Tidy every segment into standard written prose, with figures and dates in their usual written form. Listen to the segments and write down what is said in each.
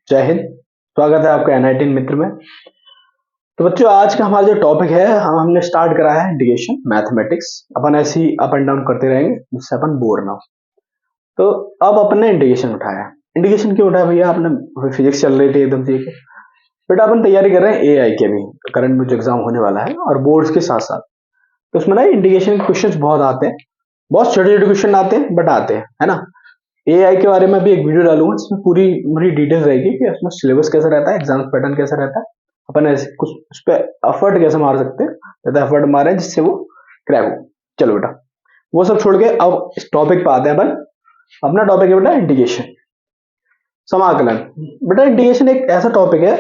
जय हिंद। स्वागत है आपका एनआईटी मित्र में। तो बच्चों, आज का हमारा जो टॉपिक है, हमने स्टार्ट करा है इंटीग्रेशन मैथमेटिक्स। अपन ऐसे ही अप एंड डाउन करते रहेंगे जिससे अपन बोर ना हो। तो अब अपन ने इंटीग्रेशन उठाया। इंटीग्रेशन क्यों उठाया भैया? आपने फिजिक्स चल रही थी एकदम ठीक है, बेटा अपन तैयारी कर रहे हैं एआई के भी, करंट में जो एग्जाम होने वाला है और बोर्ड्स के साथ साथ। तो उसमें ना इंटीग्रेशन के क्वेश्चन बहुत आते हैं, बहुत छोटे छोटे क्वेश्चन आते हैं बट आते हैं, है ना। एआई के बारे में भी एक वीडियो डालूंगा जिसमें पूरी मेरी डिटेल्स रहेगी कि उसमें सिलेबस कैसा रहता है, एग्जाम पैटर्न कैसा रहता है, अपन ऐसे कुछ उस पर एफर्ट कैसे मार सकते हैं, ज्यादा एफर्ट मारे जिससे वो क्रैक हो। चलो बेटा, वो सब छोड़ के अब इस टॉपिक पे आते हैं अपन। अपना टॉपिक है बेटा इंटीग्रेशन, समाकलन। बेटा इंटीग्रेशन एक ऐसा टॉपिक है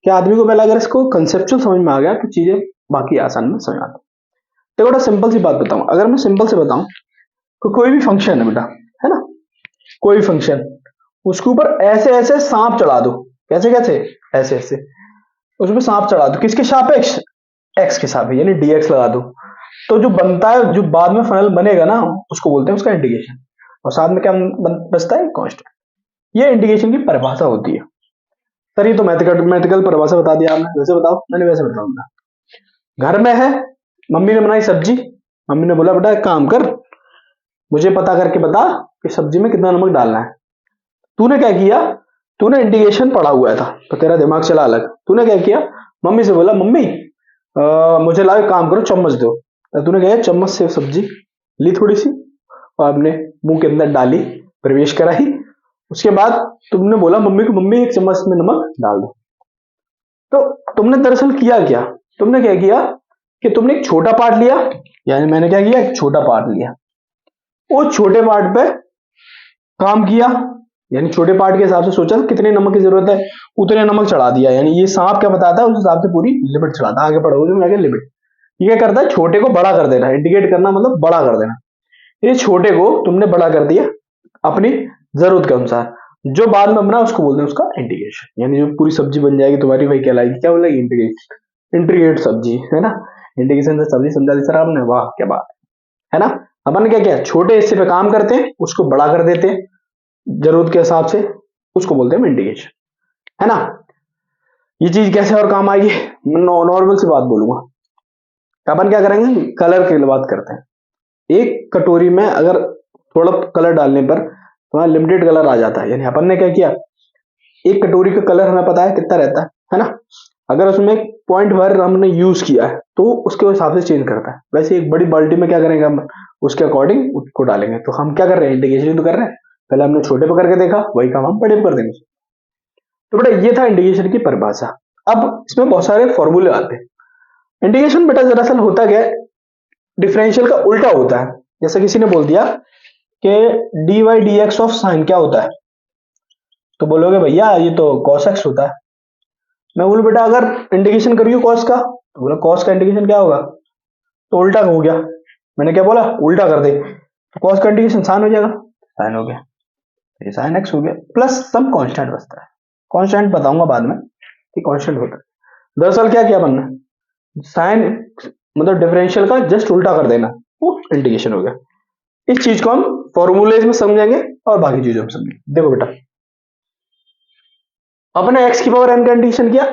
कि आदमी को पहले अगर इसको कंसेप्चुअल समझ में आ गया तो चीजें बाकी आसान में समझ आती। देखो बेटा, सिंपल सी बात बताऊं, अगर मैं सिंपल से बताऊं तो कोई भी फंक्शन है बेटा, है ना, कोई फंक्शन, उसके ऊपर ऐसे ऐसे सांप चढ़ा दो। कैसे कैसे? ऐसे ऐसे उसमें सांप चढ़ा दो। किसके सापेक्ष? एक्स के सापेक्ष, यानी डीएक्स लगा दो। तो जो बनता है, जो बाद में फाइनल बनेगा ना, उसको बोलते हैं उसका इंटीग्रेशन। और साथ में क्या बचता है? कांस्टेंट। ये इंटीग्रेशन की परिभाषा होती है। सर ये तो मैथमेटिकल परिभाषा बता दिया आपने, वैसे बताओ। मैंने वैसे बताऊंगा। घर में है, मम्मी ने बनाई सब्जी, मम्मी ने बोला बेटा एक काम कर, मुझे पता करके बता कि सब्जी में कितना नमक डालना है। तूने क्या किया? तूने इंटीग्रेशन पढ़ा हुआ था तो तेरा दिमाग चला अलग। तूने क्या किया? मम्मी से बोला मम्मी मुझे लाओ, काम करो, चम्मच दो। तूने क्या किया? चम्मच से सब्जी ली थोड़ी सी और अपने मुंह के अंदर डाली, प्रवेश कराई। उसके बाद तुमने बोला मम्मी को, मम्मी एक चम्मच में नमक डाल दो। तो तुमने दरअसल किया क्या? तुमने क्या किया कि तुमने एक छोटा पार्ट लिया, यानी मैंने क्या किया, एक छोटा पार्ट लिया, वो छोटे पार्ट पे काम किया, यानी छोटे पार्ट के हिसाब से सोचा कितने नमक की जरूरत है, उतने नमक चढ़ा दिया। यानी ये सांप क्या बताता है, उस हिसाब से पूरी लिमिट चढ़ाता है। आगे पढ़ोगे आगे लिमिट। ये क्या करता है? छोटे को बड़ा कर देना। इंडिकेट करना मतलब बड़ा कर देना। ये छोटे को तुमने बड़ा कर दिया अपनी जरूरत के अनुसार। जो बाद में बना उसको बोलते हैं उसका इंटीग्रेशन। यानी जो पूरी सब्जी बन जाएगी तुम्हारी, वही कहलाएगी, क्या बोलेगी? इंटीग्रेशन। इंटीग्रेट सब्जी, है ना। इंटीग्रेशन से सब्जी समझा दी सर आपने, वाह क्या बात है ना। अपन क्या किया, छोटे हिस्से पे काम करते हैं, उसको बड़ा कर देते हैं जरूरत के हिसाब से, उसको बोलते हैं इंटीग्रेशन, है ना। ये चीज कैसे और काम आएगी? नॉर्मल सी बात बोलूंगा। अपन क्या करेंगे, कलर की बात करते हैं। एक कटोरी में अगर थोड़ा कलर डालने पर तुम्हारा लिमिटेड कलर आ जाता है। यानी अपन ने क्या किया, एक कटोरी का कलर हमें पता है कितना रहता है ना। अगर उसमें पॉइंट भर हमने यूज किया है तो उसके हिसाब से चेंज करता है। वैसे एक बड़ी बाल्टी में क्या करेंगे हम, उसके अकॉर्डिंग उसको डालेंगे। तो हम क्या कर रहे हैं, इंटीग्रेशन तो कर रहे हैं। पहले हमने छोटे पे करके देखा, वही काम हम बड़े पे कर देंगे। तो बेटा ये था इंटीग्रेशन की परिभाषा। अब इसमें बहुत सारे फॉर्मूले आते हैं। इंटीग्रेशन बेटा दरअसल होता क्या है, डिफरेंशियल का उल्टा होता है। जैसे किसी ने बोल दिया कि D Y D X of sine क्या होता है, तो बोलोगे भैया ये तो कॉस एक्स होता है। मैं बोलूं बेटा अगर इंटीग्रेशन करियो कॉस का, तो बोला कॉस का इंटीग्रेशन क्या होगा, तो उल्टा हो गया। मैंने क्या बोला, उल्टा कर दे, तो कॉस का इंटीग्रेशन साइन हो जाएगा, साइन हो गया, ये साइन एक्स हो गया, प्लस सम कांस्टेंट बचता है। कांस्टेंट बताऊंगा बाद में कि कांस्टेंट होता है। दरअसल क्या किया बनना, साइन मतलब डिफरेंशियल का जस्ट उल्टा कर देना, वो इंटीग्रेशन हो गया। इस चीज को हम फॉर्मूलेज में समझेंगे और बाकी चीजों में समझेंगे। देखो बेटा, अपने x की पावर n का इंटीग्रेशन किया,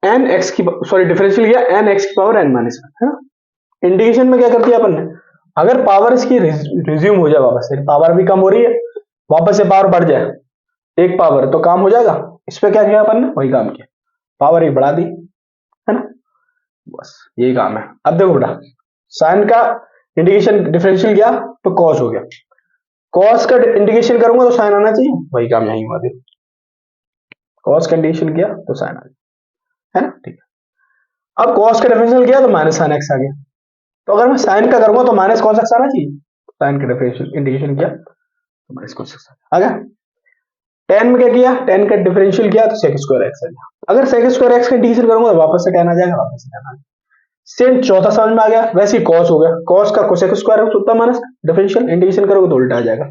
n x की सॉरी डिफरेंशियल किया n x की पावर n माइनस, है ना। इंटीग्रेशन में क्या कर दिया अपन ने, अगर पावर इसकी रिज्यूम हो जाए वापस से, पावर भी कम हो रही है, वापस से पावर बढ़ जाए एक पावर, तो काम हो जाएगा। इस पे क्या किया अपन ने, वही काम किया, पावर एक बढ़ा दी, है ना। बस यही काम है। अब देखो बेटा, साइन का इंटीग्रेशन डिफरेंशियल किया तो कॉस हो गया, कॉस का इंटीग्रेशन करूंगा तो साइन आना चाहिए, वही काम यही हुआ। देखो कॉस का इंटीग्रेशन किया तो साइन आ गया, है ना, ठीक है। अब कॉस का डिफरेंशियल किया तो माइनस साइन एक्स आ गया। तो अगर मैं साइन का करूंगा तो माइनस कॉस एक्स आना चाहिए, साइन का डिफरेंशियल इंटीग्रेशन किया तो माइनस कॉस एक्स आ गया। टेन में क्या किया, टेन का डिफरेंशियल किया तो सेक स्क्वायर एक्स आ गया। अगर सेक स्क्वायर एक्स का इंटीग्रेशन करूंगा तो वापस से टेन आ जाएगा, वापस से टेन आ गया। सेम चौथा समझ में आ गया। वैसे ही कॉस हो गया, कॉस का कोसेक स्क्वायर एक्स होता है माइनस डिफरेंशियल, इंटीग्रेशन करोगे तो उल्टा आ जाएगा,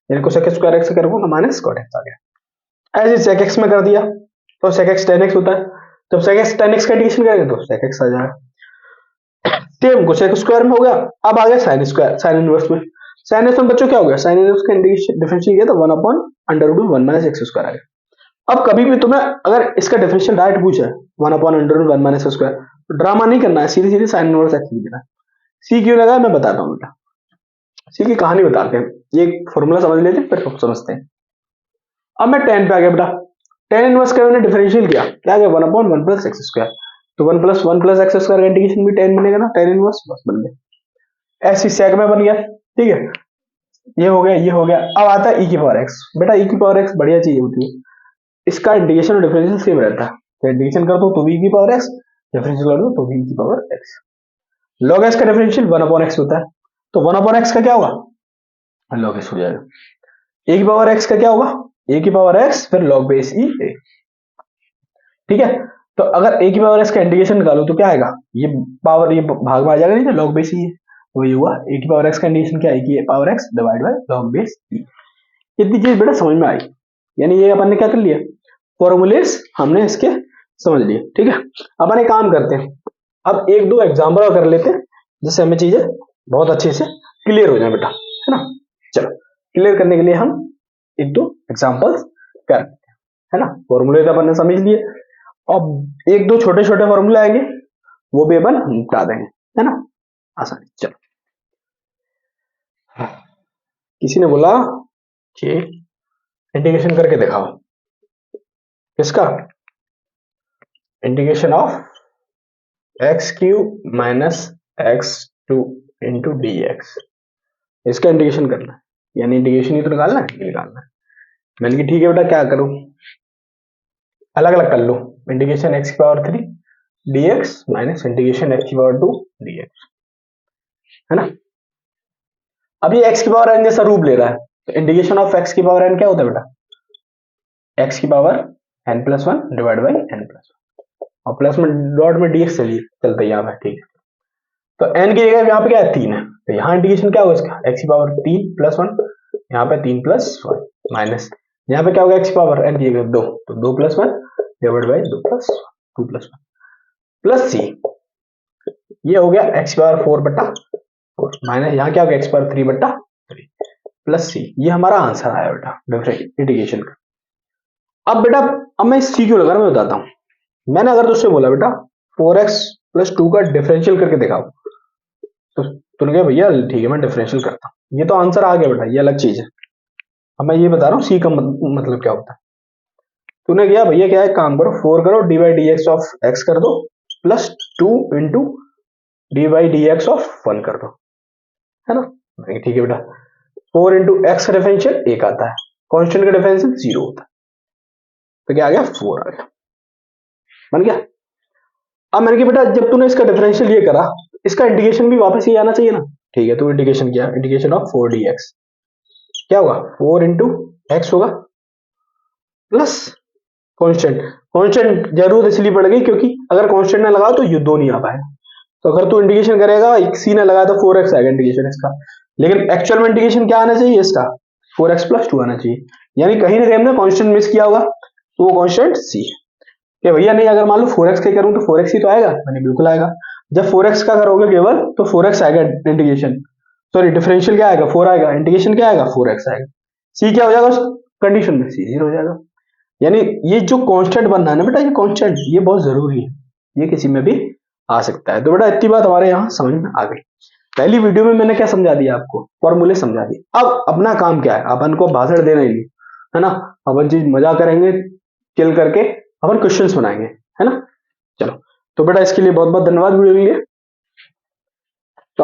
यानी कोसेक स्क्वायर एक्स करोगे तो माइनस कॉट एक्स आ गया। ऐसे सेक एक्स में कर दिया तो सेक एक्स टेन एक्स होता है, जब सेक एक्स टेन एक्स का इंटीग्रेशन करेंगे तो सेक एक्स आ जाएगा। सेम कोसेक स्क्वायर में हो गया। अब आ गया साइन स्क्वायर, साइन इनवर्स में। साइन इनवर्स में बच्चों क्या हो गया, साइन इनवर्स का इंटीग्रेशन डिफरेंशियल किया तो 1 upon under root 1 minus x square आ गया। अब कभी भी तुम्हें अगर इसका डिफरेंशियल डायरेक्ट पूछा है 1/√1 माइनस स्क्वायर, तो ड्रामा नहीं करना है, सीधे सीधे साइन इनवर्स एक्स लिख देना है। सी क्यों लगा मैं बताता हूँ बेटा, सी की कहानी बताते हैं, ये फॉर्मूला समझ लेते हैं फिर समझते हैं। अब मैं टेन पे आ गया बेटा, टेन इनवर्स का मैंने डिफरेंशियल किया, क्या गया 1/1 प्लस एक्स स्क्वायर, तो 1 प्लस एक्स स्क्वायर का इंटीग्रेशन भी टेन बनेगा ना, टेन इनवर्स बस बन गया। ऐसी सेक में बन गया, ठीक है, ये हो गया ये हो गया। अब आता है ई की पावर एक्स, बेटा ई की पावर एक्स बढ़िया चीज होती है, इसका इंटीग्रेशन और डिफरेंशियल सेम रहता है, तो इंटीग्रेशन कर दो तो भी ई की पावर एक्स, डिफरेंशियल कर दो तो भी ई की पावर एक्स। लॉग एक्स का डिफरेंशियल 1/x होता है, तो 1/x का क्या होगा, लॉग एक्स हो जाएगा। ए की पावर एक्स का क्या होगा, ए की पावर एक्स फिर लॉग बेस ई ए, ठीक है। तो अगर ए की पावर एक्स का इंटीग्रेशन निकालो तो क्या आएगा, ये पावर ये भाग में आ जाएगा, नहीं लॉग बेस ई है, तो ये हुआ ए की पावर एक्स का इंटीग्रेशन क्या है, कि power x divide by log base e. इतनी चीज बेटा समझ में आई, यानी ये अपन ने क्या कर लिया, फॉर्मूलेस हमने इसके समझ लिए, ठीक है। अपन एक काम करते हैं, अब एक दो एग्जाम्पल और कर लेते हैं, जिससे हमें चीजें बहुत अच्छे से क्लियर हो जाए बेटा, है ना। चलो क्लियर करने के लिए हम एक दो एग्जाम्पल्स कर, है ना। फॉर्मूले तो अपन ने समझ लिए, अब एक दो छोटे छोटे फॉर्मूले आएंगे वो भी अपन निपटा देंगे, है ना, आसानी। चलो किसी ने बोला कि इंटीग्रेशन करके दिखाओ, किसका, integration of x cube minus x two into D x, इसका इंटीग्रेशन करना है, यानी इंटीग्रेशन ही तो निकालना है, निकालना है। मैंने कि ठीक है बेटा, क्या करूं, अलग अलग कर लो, इंटीग्रेशन एक्स की power 3 dx minus integration x की पावर 2 dx, है ना। अब ये एक्स की पावर n जैसा रूप ले रहा है, तो इंटीग्रेशन ऑफ एक्स की पावर n क्या होता है बेटा, एक्स की power n plus one divide by n plus one, और प्लस में डॉट में dx चलता है यहाँ पे, ठीक है। तो n की जगह यहाँ पे क्या है 3 है, तो यहाँ इंटीग्रेशन क्या होगा इसका, एक्स की पावर 3 प्लस वन, यहाँ पे 3 प्लस वन माइनस, यहाँ पे क्या होगा एक्स की पावर n की जगह 2, तो 2 plus one divide by 2 plus 2 plus one plus c, ये हो गया एक्स पावर 4 बट्टा 4 माइनस यहाँ क्या होगा एक्स पावर 3 बट्टा 3 प्लस सी, ये हमारा आंसर आया बेटा डिफरेंशियल इंटीग्रेशन का। अब बेटा अब मैं सी क्यों लगा रहा हूं मैं बताता हूं। मैंने अगर तुझसे बोला बेटा 4x प्लस 2 का डिफरेंशियल करके दिखाओ, तो तूने कहा भैया ठीक है मैं डिफरेंशियल करता हूं, ये तो आंसर आ गया बेटा, ये अलग चीज है। अब मैं ये बता रहा हूँ सी का मतलब क्या होता है। तूने किया भैया क्या है, काम करो 4 करो D by D X of x कर दो plus 2 into D by D X of 1 कर दो, है ना। ठीक है बेटा, 4 इंटू एक्स का डिफरेंशियल 1 आता है, कांस्टेंट का डिफरेंशियल 0 होता है, तो क्या आ गया 4 आ गया, बन गया। अब मैंने कहा बेटा जब तूने इसका डिफरेंशियल ये करा, इसका इंटीग्रेशन भी वापस ये आना चाहिए ना, ठीक है। तो इंटीग्रेशन किया, इंटीग्रेशन ऑफ 4 डी एक्स क्या होगा 4 इंटू एक्स होगा प्लस कांस्टेंट, कांस्टेंट जरूरत इसलिए पड़ गई क्योंकि अगर कांस्टेंट ना लगाओ तो ये दो नहीं आ पाए, तो अगर तू इंटीग्रेशन करेगा सी ना लगाया तो 4x आएगा इंटीग्रेशन इसका, लेकिन एक्चुअल में इंटीग्रेशन क्या आना चाहिए इसका 4x प्लस 2 आना चाहिए, यानी कहीं ना कहीं हमने कांस्टेंट मिस किया होगा, तो वो कांस्टेंट सी है। कि भैया नहीं अगर मान लो 4x का करूं तो 4x ही तो आएगा, मैंने बिल्कुल आएगा। जब 4x का करोगे केवल तो 4x आएगा इंटीग्रेशन, सॉरी डिफरेंशियल क्या आएगा 4 आएगा, इंटीग्रेशन क्या आएगा 4x आएगा, सी क्या हो जाएगा उस कंडीशन में सी 0 हो जाएगा। यानी ये जो कांस्टेंट बनना है ना बेटा, ये कांस्टेंट ये बहुत जरूरी है, ये किसी में भी आ सकता है। तो बेटा इतनी बात हमारे यहाँ समझ में आ गई। पहली वीडियो में मैंने क्या समझा दिया आपको, फॉर्मूले समझा दिए। अब अपना काम क्या है, अपन को भाषण देना ही नहीं है ना, अपन चीज मजा करेंगे, चिल करके अपन क्वेश्चंस बनाएंगे, है ना। चलो तो बेटा इसके लिए बहुत बहुत धन्यवाद वीडियो के लिए। तो